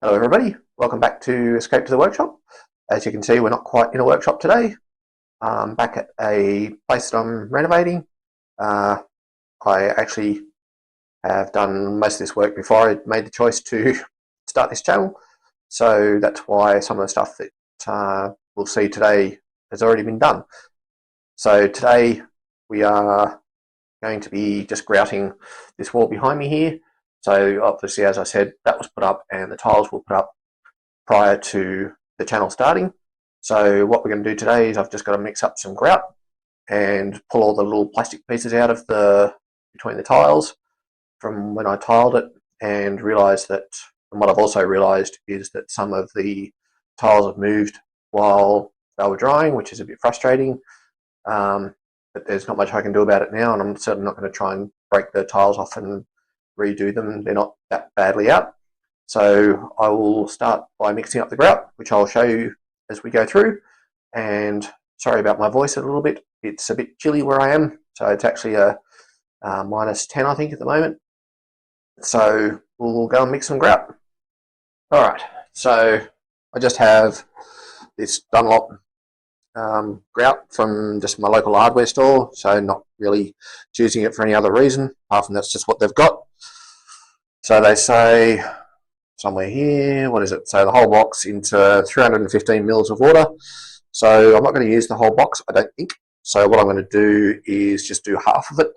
Hello everybody, welcome back to Escape to the Workshop. As you can see, we're not quite in a workshop today. Back at a place that I'm renovating. I actually have done most of this work before I made the choice to start this channel. So that's why some of the stuff that we'll see today has already been done. So today we are going to be just grouting this wall behind me here. So obviously, as I said, that was put up and the tiles were put up prior to the channel starting. So what we're going to do today is I've just got to mix up some grout and pull all the little plastic pieces out of between the tiles from when I tiled it, and realise that, and what I've also realised is that some of the tiles have moved while they were drying, which is a bit frustrating. But there's not much I can do about it now, and I'm certainly not going to try and break the tiles off and redo them. They're not that badly out. So I will start by mixing up the grout, which I'll show you as we go through. And sorry about my voice a little bit. It's a bit chilly where I am. So it's actually a -10, I think, at the moment. So we'll go and mix some grout. All right. So I just have this Dunlop grout from just my local hardware store. So not really choosing it for any other reason, apart from that's just what they've got. So they say somewhere here, what is it? So the whole box into 315 mils of water. So I'm not going to use the whole box, I don't think. So what I'm going to do is just do half of it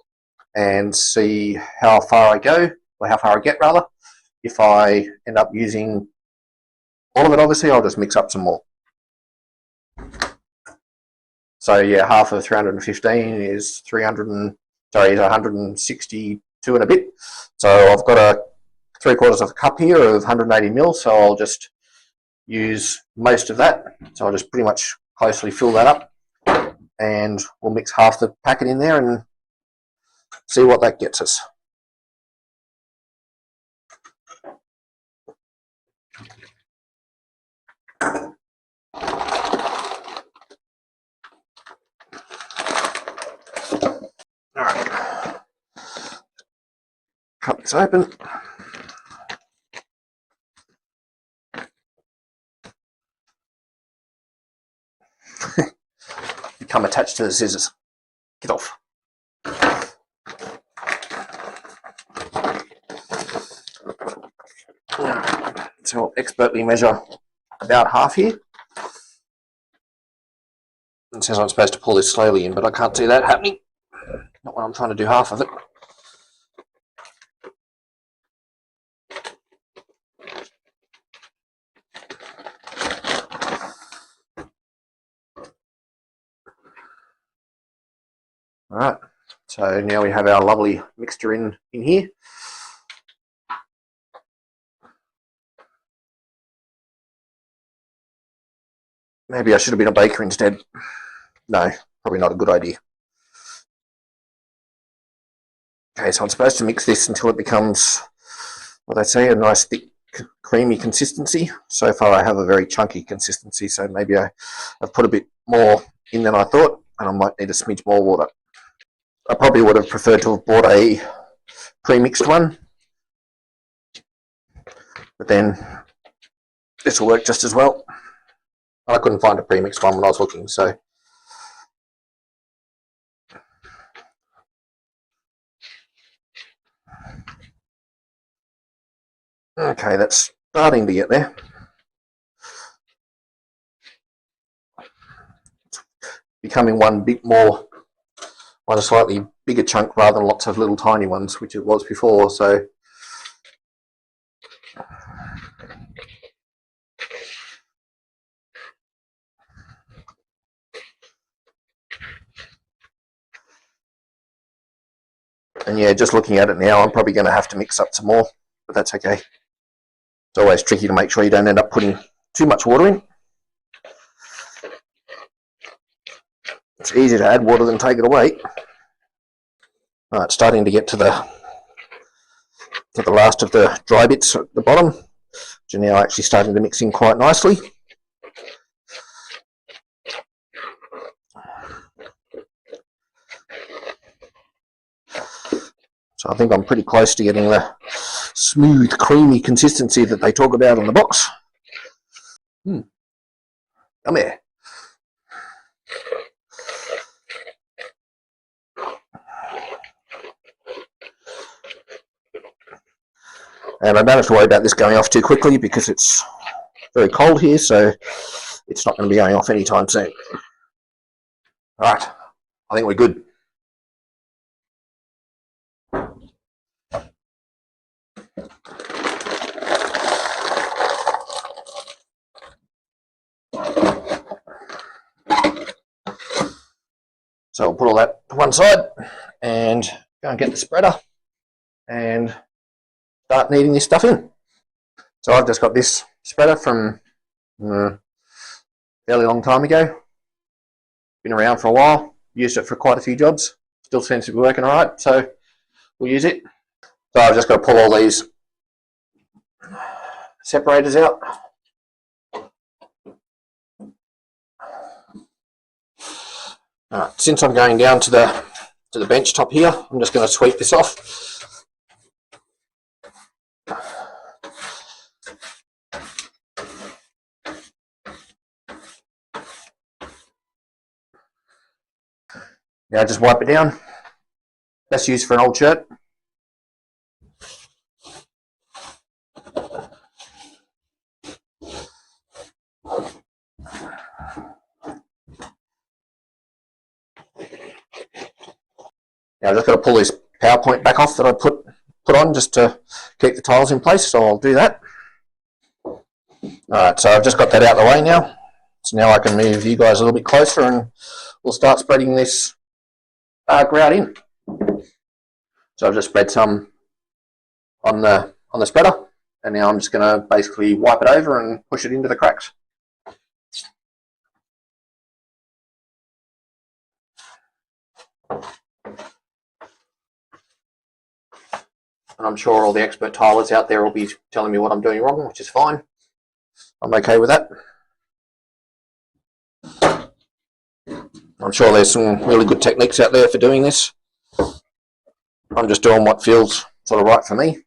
and see how far I go, or how far I get rather. If I end up using all of it, obviously, I'll just mix up some more. So yeah, half of 315 is 162 and a bit. So I've got a 3/4 of a cup here of 180 mils, so I'll just use most of that. So I'll just pretty much closely fill that up, and we'll mix half the packet in there and see what that gets us. All right, cut this open. Become attached to the scissors. Get off. So I'll expertly measure about half here. It says I'm supposed to pull this slowly in, but I can't see that happening. Not when I'm trying to do half of it. All right, so now we have our lovely mixture in here. Maybe I should have been a baker instead. No, probably not a good idea. Okay, so I'm supposed to mix this until it becomes, what they say, a nice thick, creamy consistency. So far I have a very chunky consistency, so maybe I've put a bit more in than I thought, and I might need a smidge more water. I probably would have preferred to have bought a pre-mixed one, but then this will work just as well. I couldn't find a pre-mixed one when I was looking, so okay, that's starting to get there. It's becoming one slightly bigger chunk rather than lots of little tiny ones, which it was before. So and yeah, just looking at it now, I'm probably going to have to mix up some more, but that's okay. It's always tricky to make sure you don't end up putting too much water in. It's easier to add water than take it away. All right, starting to get to the last of the dry bits at the bottom, which are now actually starting to mix in quite nicely. So I think I'm pretty close to getting the smooth, creamy consistency that they talk about on the box. Come here. And I don't have to worry about this going off too quickly because it's very cold here, so it's not going to be going off anytime soon. All right, I think we're good. So I'll put all that to one side and go and get the spreader and start kneading this stuff in. So I've just got this spreader from a fairly long time ago. Been around for a while, used it for quite a few jobs. Still seems to be working all right, so we'll use it. So I've just got to pull all these separators out. Since I'm going down to the bench top here, I'm just going to sweep this off. Now just wipe it down. That's used for an old shirt. Now I've just got to pull this PowerPoint back off that I put on just to keep the tiles in place, so I'll do that. Alright, so I've just got that out of the way now. So now I can move you guys a little bit closer and we'll start spreading this grout in. So I've just spread some on the spreader, and now I'm just going to basically wipe it over and push it into the cracks. And I'm sure all the expert tilers out there will be telling me what I'm doing wrong, which is fine. I'm okay with that. I'm sure there's some really good techniques out there for doing this. I'm just doing what feels sort of right for me.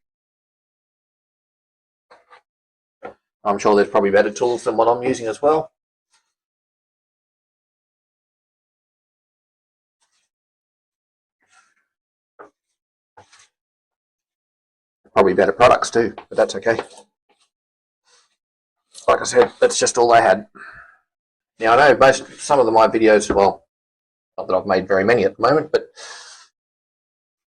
I'm sure there's probably better tools than what I'm using as well. Probably better products too, but that's okay. Like I said, that's just all I had. Now I know some of my videos, well, not that I've made very many at the moment, but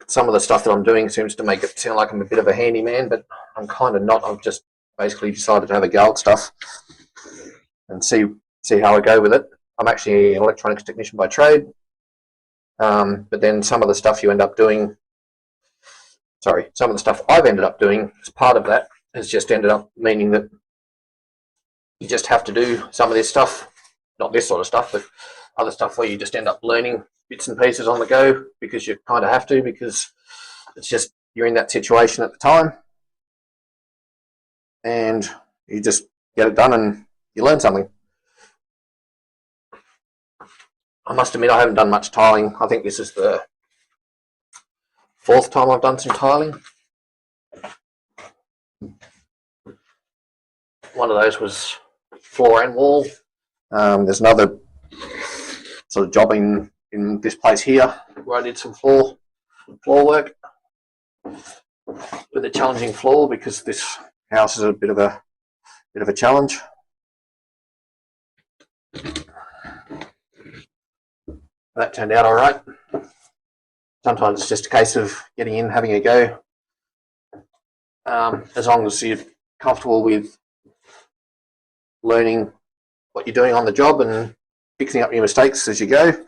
some of the stuff that I'm doing seems to make it sound like I'm a bit of a handyman, but I'm kind of not. I've just basically decided to have a go at stuff and see how I go with it. I'm actually an electronics technician by trade, but then some of the stuff you end up doing, some of the stuff I've ended up doing as part of that has just ended up meaning that you just have to do some of this stuff, not this sort of stuff, but other stuff where you just end up learning bits and pieces on the go because you kind of have to, because it's just you're in that situation at the time and you just get it done and you learn something. I must admit I haven't done much tiling. I think this is the 4th time I've done some tiling. One of those was floor and wall. There's another sort of job in this place here where I did some floor work with a challenging floor because this house is a bit of a challenge. That turned out all right. Sometimes it's just a case of getting in, having a go. As long as you're comfortable with learning what you're doing on the job and fixing up your mistakes as you go.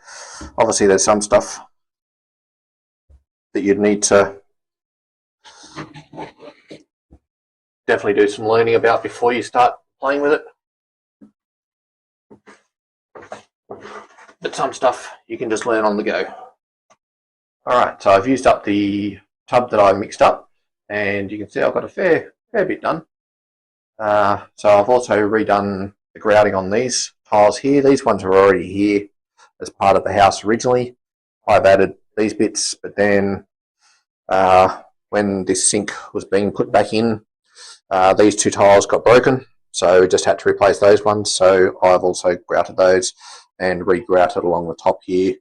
Obviously there's some stuff that you'd need to definitely do some learning about before you start playing with it. But some stuff you can just learn on the go. Alright, so I've used up the tub that I mixed up, and you can see I've got a fair bit done. So I've also redone the grouting on these tiles here. These ones were already here as part of the house originally. I've added these bits, but then when this sink was being put back in, these two tiles got broken, so just had to replace those ones. So I've also grouted those and re-grouted along the top here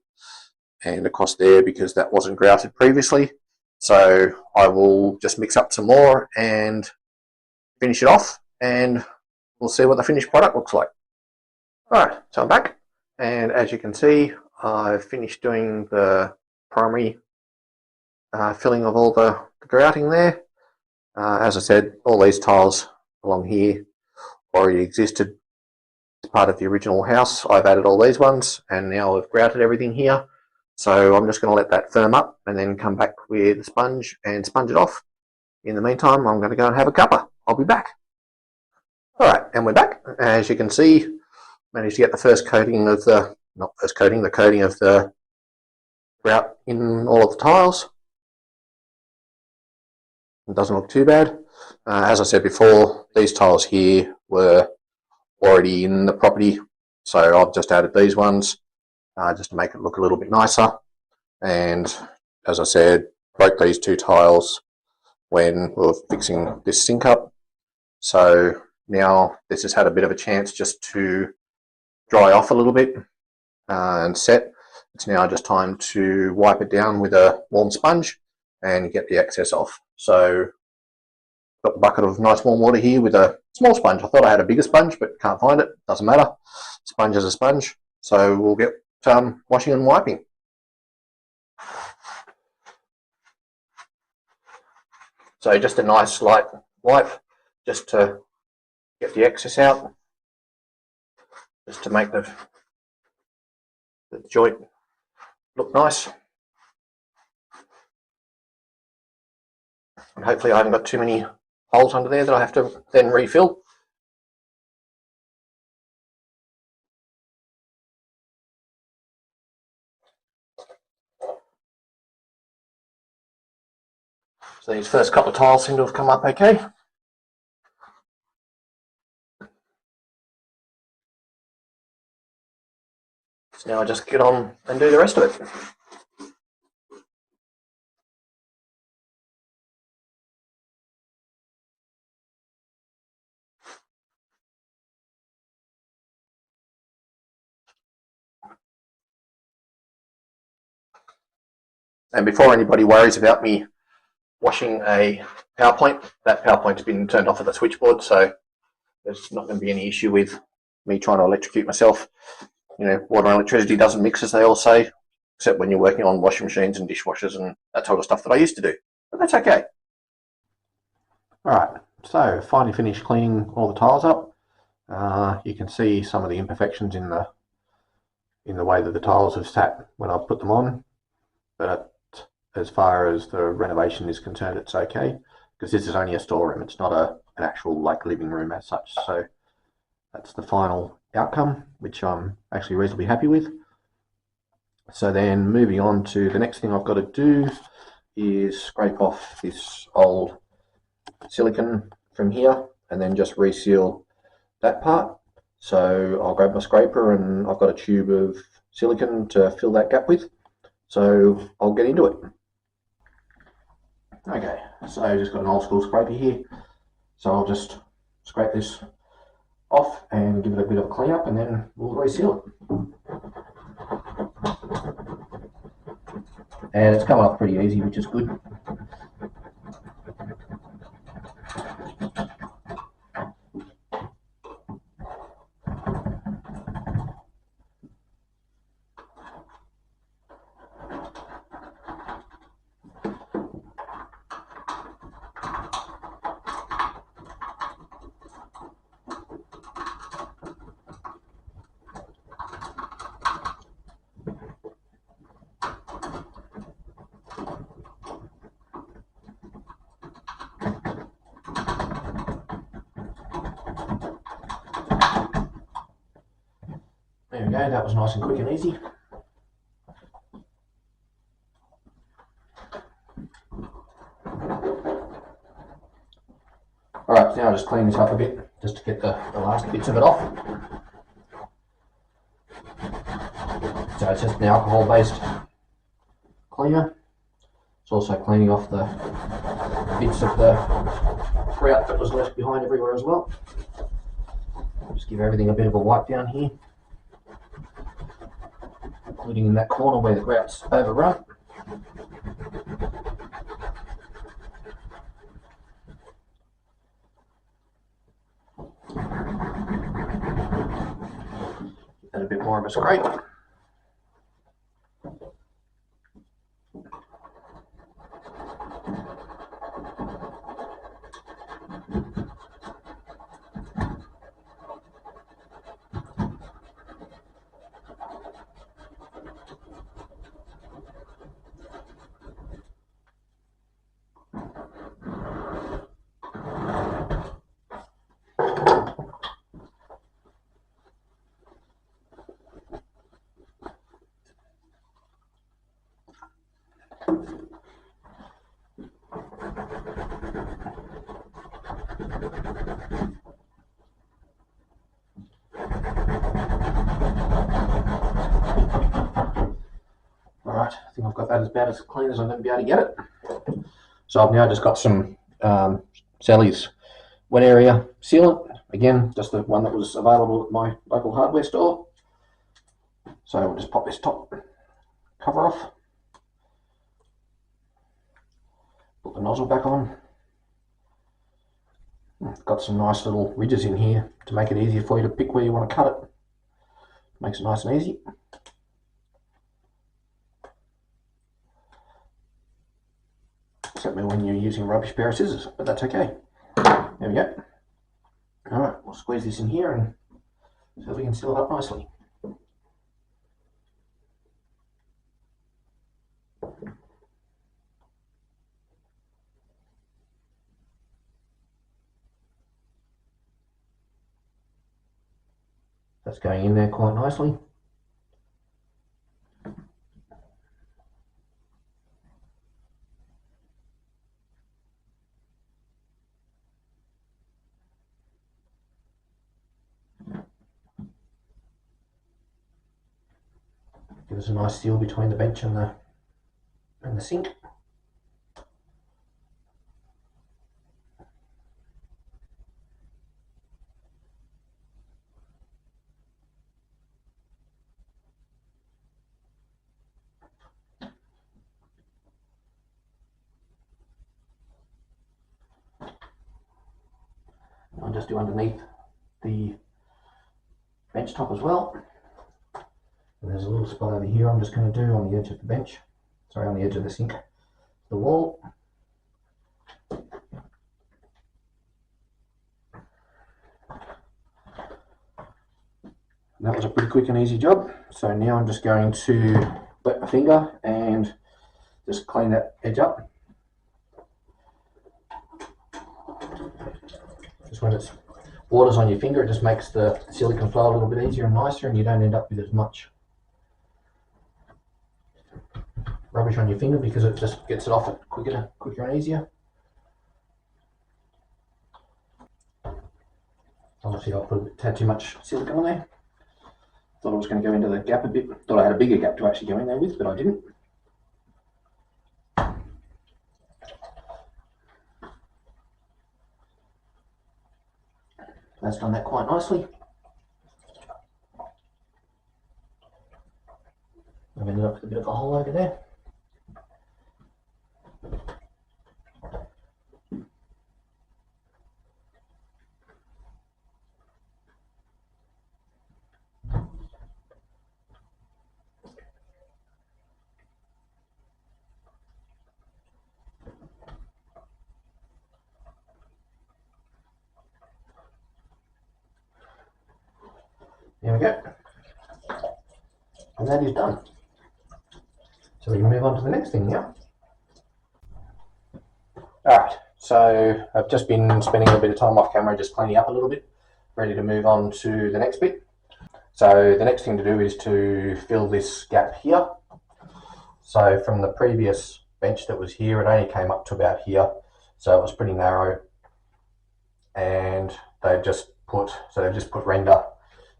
and across there because that wasn't grouted previously. So I will just mix up some more and finish it off, and we'll see what the finished product looks like. Alright, so I'm back, and as you can see, I've finished doing the primary filling of all the grouting there. As I said, all these tiles along here already existed as part of the original house. I've added all these ones, and now I've grouted everything here. So I'm just going to let that firm up and then come back with a sponge and sponge it off. In the meantime, I'm going to go and have a cuppa. I'll be back. Alright, and we're back. As you can see, managed to get the first coating of the, not first coating, the coating of the grout in all of the tiles. It doesn't look too bad. As I said before, these tiles here were already in the property, so I've just added these ones just to make it look a little bit nicer. And as I said, broke these two tiles when we were fixing this sink up. So now this has had a bit of a chance just to dry off a little bit and set. It's now just time to wipe it down with a warm sponge and get the excess off. So got the bucket of nice warm water here with a small sponge. I thought I had a bigger sponge, but can't find it. Doesn't matter. Sponge is a sponge. So we'll get washing and wiping. So just a nice light wipe just to get the excess out, just to make the joint look nice. And hopefully I haven't got too many holes under there that I have to then refill. So these first couple of tiles seem to have come up okay. So now I just get on and do the rest of it. And before anybody worries about me washing a power point, that power point's been turned off at the switchboard, so there's not going to be any issue with me trying to electrocute myself. You know, water and electricity doesn't mix, as they all say, except when you're working on washing machines and dishwashers and that sort of stuff that I used to do. But that's okay. Alright, so finally finished cleaning all the tiles up. You can see some of the imperfections in the way that the tiles have sat when I've put them on, but as far as the renovation is concerned, it's okay, because this is only a storeroom. It's not an actual like living room as such. So that's the final outcome, which I'm actually reasonably happy with. So then moving on to the next thing I've got to do is scrape off this old silicone from here and then just reseal that part. So I'll grab my scraper, and I've got a tube of silicone to fill that gap with. So I'll get into it. Okay, so I've just got an old school scraper here. So I'll just scrape this off and give it a bit of a clean up, and then we'll reseal it. And it's coming up pretty easy, which is good. There we go, that was nice and quick and easy. Alright, now I'll just clean this up a bit, just to get the last bits of it off. So it's just an alcohol-based cleaner. It's also cleaning off the bits of the grout that was left behind everywhere as well. Just give everything a bit of a wipe down here, including in that corner where the grout's overrun. Give that a bit more of a scrape. Alright, I think I've got that about as clean as I'm going to be able to get it. So I've now just got some Sally's wet area sealant. Again, just the one that was available at my local hardware store. So we'll just pop this top cover off. Put the nozzle back on. Got some nice little ridges in here to make it easier for you to pick where you want to cut it. Makes it nice and easy. Except when you're using a rubbish pair of scissors, but that's okay. There we go. Alright, we'll squeeze this in here and so we can seal it up nicely. That's going in there quite nicely. Give us a nice seal between the bench and the sink. I'll just do underneath the bench top as well. And there's a little spot over here I'm just going to do on the edge of the bench, sorry, on the edge of the sink, the wall. That was a pretty quick and easy job. So now I'm just going to wet my finger and just clean that edge up. Just when it's water's on your finger, it just makes the silicone flow a little bit easier and nicer, and you don't end up with as much rubbish on your finger because it just gets it off it quicker and easier. Obviously I put a tad too much silicone on there. Thought I was going to go into the gap a bit. Thought I had a bigger gap to actually go in there with, but I didn't. That's done that quite nicely. I've ended up with a bit of a hole over there. There we go. And that is done. So we can move on to the next thing now. Alright, so I've just been spending a little bit of time off camera just cleaning up a little bit, ready to move on to the next bit. So the next thing to do is to fill this gap here. So from the previous bench that was here, it only came up to about here, so it was pretty narrow. And they've just put render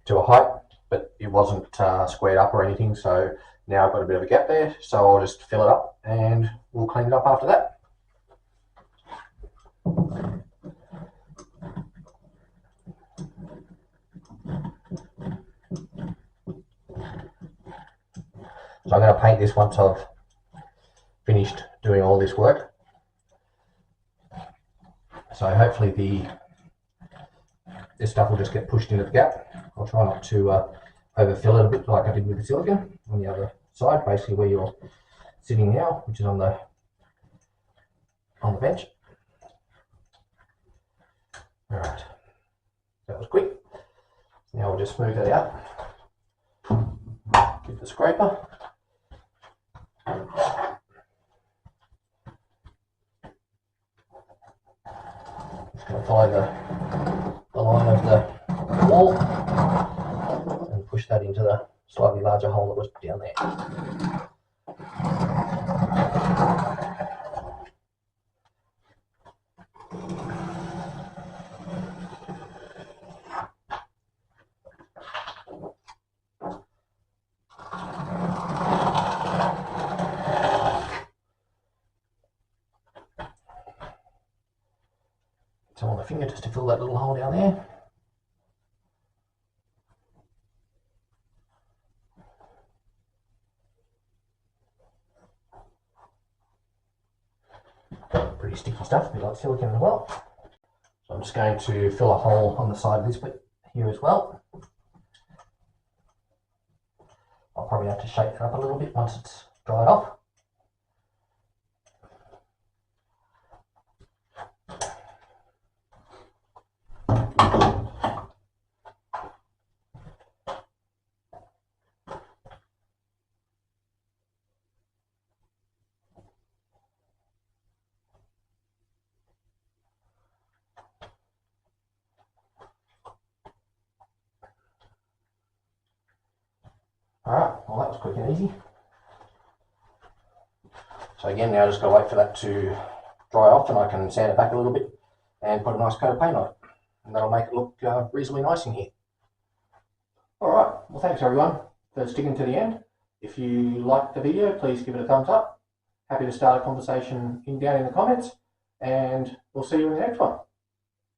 to a height, but it wasn't squared up or anything, so Now I've got a bit of a gap there, so I'll just fill it up and we'll clean it up after that. So I'm going to paint this once I've finished doing all this work. So hopefully this stuff will just get pushed into the gap. I'll try not to overfill it a bit like I did with the silicone on the other side, basically where you're sitting now, which is on the bench. All right, that was quick. Now we'll just smooth that out. Get the scraper. Just going to follow the line of the wall and push that into the slightly larger hole that was down there. So on the finger just to fill that little hole down there. Pretty sticky stuff, a bit like silicone as well. So I'm just going to fill a hole on the side of this bit here as well. I'll probably have to shake it up a little bit once it's dried off. Alright, well that was quick and easy. So again, now I just got to wait for that to dry off and I can sand it back a little bit and put a nice coat of paint on it. And that'll make it look reasonably nice in here. Alright, well thanks everyone for sticking to the end. If you liked the video, please give it a thumbs up. Happy to start a conversation down in the comments, and we'll see you in the next one.